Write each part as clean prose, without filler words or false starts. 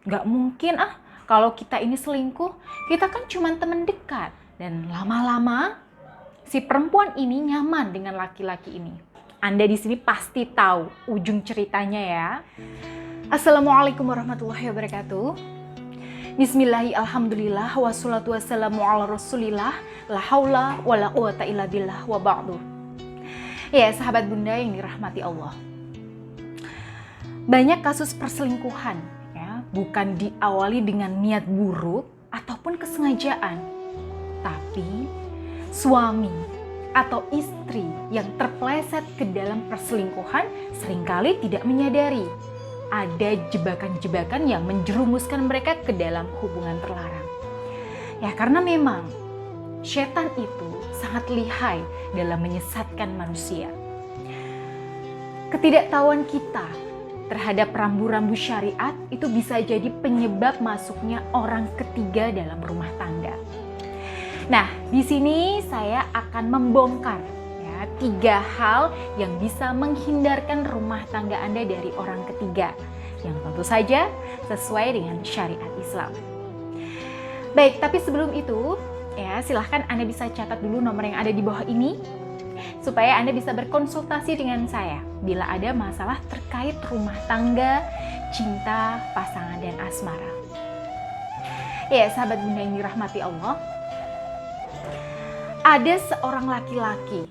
Gak mungkin kalau kita ini selingkuh, kita kan cuma teman dekat. Dan lama-lama si perempuan ini nyaman dengan laki-laki ini. Anda di sini pasti tahu ujung ceritanya ya. Assalamualaikum warahmatullahi wabarakatuh. Bismillahi alhamdulillah wassalatu wassalamu ala rasulillah la haula wa la quwata illa billah wa ba'du. Ya sahabat bunda yang dirahmati Allah. Banyak kasus perselingkuhan ya, bukan diawali dengan niat buruk ataupun kesengajaan, tapi suami atau istri yang terpeleset ke dalam perselingkuhan seringkali tidak menyadari ada jebakan-jebakan yang menjerumuskan mereka ke dalam hubungan terlarang. Ya karena memang setan itu sangat lihai dalam menyesatkan manusia. Ketidaktahuan kita terhadap rambu-rambu syariat itu bisa jadi penyebab masuknya orang ketiga dalam rumah tangga. Nah, di sini saya akan membongkar ya 3 hal yang bisa menghindarkan rumah tangga Anda dari orang ketiga yang tentu saja sesuai dengan syariat Islam. Baik, tapi sebelum itu ya silahkan Anda bisa catat dulu nomor yang ada di bawah ini supaya Anda bisa berkonsultasi dengan saya bila ada masalah terkait rumah tangga, cinta, pasangan, dan asmara. Ya, sahabat bunda yang dirahmati Allah, ada seorang laki-laki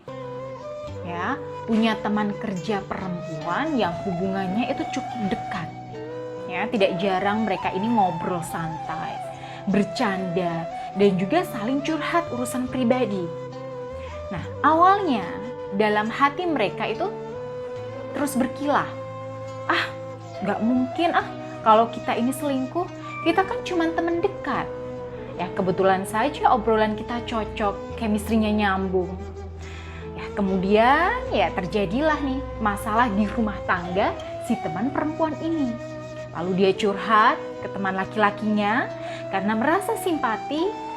ya punya teman kerja perempuan yang hubungannya itu cukup dekat. Ya, tidak jarang mereka ini ngobrol santai, bercanda, dan juga saling curhat urusan pribadi. Nah, awalnya dalam hati mereka itu terus berkilah. Gak mungkin kalau kita ini selingkuh, kita kan cuma teman dekat. Ya kebetulan saja obrolan kita cocok, chemistry-nya nyambung. Ya kemudian ya terjadilah nih masalah di rumah tangga si teman perempuan ini. Lalu dia curhat ke teman laki-lakinya karena merasa simpati.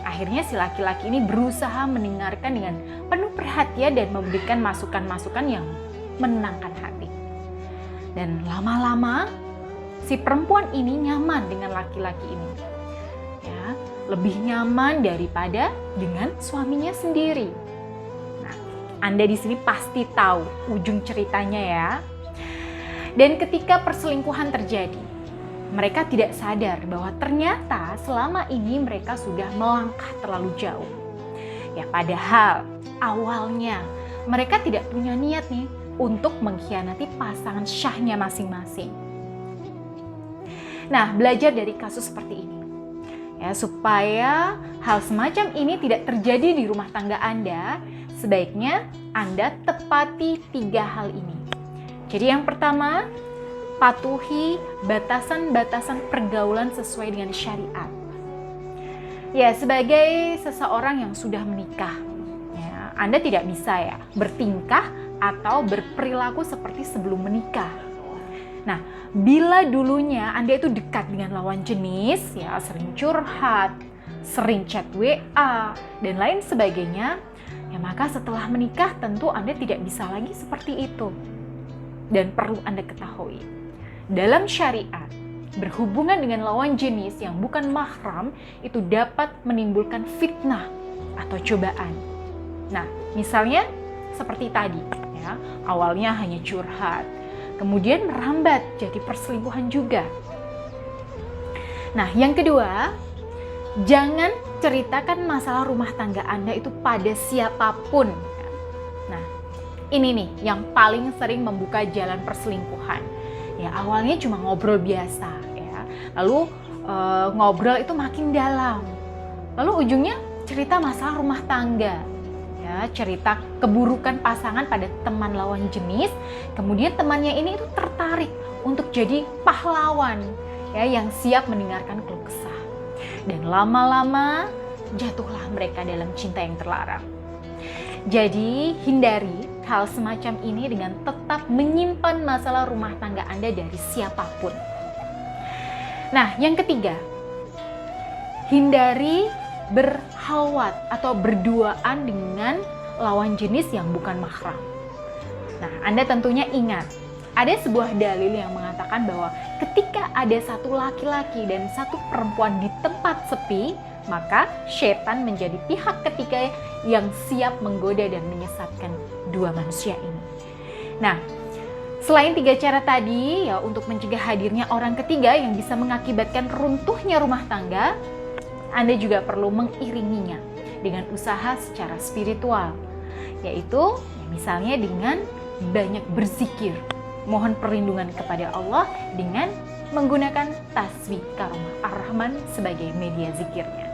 Akhirnya si laki-laki ini berusaha mendengarkan dengan penuh perhatian dan memberikan masukan-masukan yang menenangkan hati. Dan lama-lama si perempuan ini nyaman dengan laki-laki ini. Ya, lebih nyaman daripada dengan suaminya sendiri. Nah, Anda di sini pasti tahu ujung ceritanya ya. Dan ketika perselingkuhan terjadi, mereka tidak sadar bahwa ternyata selama ini mereka sudah melangkah terlalu jauh. Ya, padahal awalnya mereka tidak punya niat nih untuk mengkhianati pasangan syahnya masing-masing. Nah, belajar dari kasus seperti ini. Ya, supaya hal semacam ini tidak terjadi di rumah tangga Anda, sebaiknya Anda tepati 3 hal ini. Jadi yang pertama, patuhi batasan-batasan pergaulan sesuai dengan syariat. Ya, sebagai seseorang yang sudah menikah, ya, Anda tidak bisa ya bertingkah atau berperilaku seperti sebelum menikah. Nah, bila dulunya Anda itu dekat dengan lawan jenis, ya sering curhat, sering chat WA, dan lain sebagainya, ya maka setelah menikah tentu Anda tidak bisa lagi seperti itu. Dan perlu Anda ketahui, dalam syariat, berhubungan dengan lawan jenis yang bukan mahram itu dapat menimbulkan fitnah atau cobaan. Nah, misalnya seperti tadi, ya, awalnya hanya curhat, kemudian merambat jadi perselingkuhan juga. Nah, yang kedua, jangan ceritakan masalah rumah tangga Anda itu pada siapapun. Nah, ini nih yang paling sering membuka jalan perselingkuhan. Ya, awalnya cuma ngobrol biasa, ya. Lalu ngobrol itu makin dalam. Lalu ujungnya cerita masalah rumah tangga. Ya, cerita keburukan pasangan pada teman lawan jenis, kemudian temannya ini itu tertarik untuk jadi pahlawan ya yang siap mendengarkan keluh kesah. Dan lama-lama jatuhlah mereka dalam cinta yang terlarang. Jadi hindari hal semacam ini dengan tetap menyimpan masalah rumah tangga Anda dari siapapun. Nah, yang ketiga, hindari berhalwat atau berduaan dengan lawan jenis yang bukan mahram. Nah, Anda tentunya ingat, Ada sebuah dalil yang mengatakan bahwa ketika ada satu laki-laki dan satu perempuan di tempat sepi, maka setan menjadi pihak ketiga yang siap menggoda dan menyesatkan dua manusia ini. Nah, selain 3 cara tadi ya untuk mencegah hadirnya orang ketiga yang bisa mengakibatkan runtuhnya rumah tangga, Anda juga perlu mengiringinya dengan usaha secara spiritual, yaitu misalnya dengan banyak berzikir, mohon perlindungan kepada Allah dengan menggunakan tasbih Karomah Ar-Rahman sebagai media zikirnya.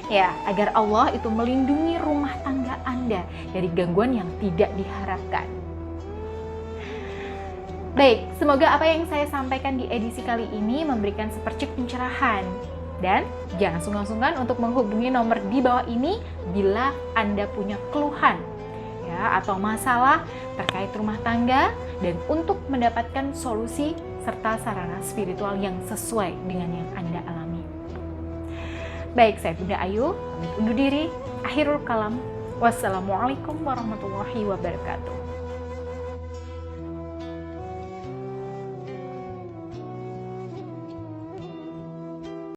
Ya, agar Allah itu melindungi rumah tangga Anda dari gangguan yang tidak diharapkan. Baik, semoga apa yang saya sampaikan di edisi kali ini memberikan sepercik pencerahan. Dan jangan sungkan-sungkan untuk menghubungi nomor di bawah ini bila Anda punya keluhan ya, atau masalah terkait rumah tangga dan untuk mendapatkan solusi serta sarana spiritual yang sesuai dengan yang Anda alami. Baik, saya Bunda Ayu, pamit undur diri. Akhirul kalam. Wassalamualaikum warahmatullahi wabarakatuh.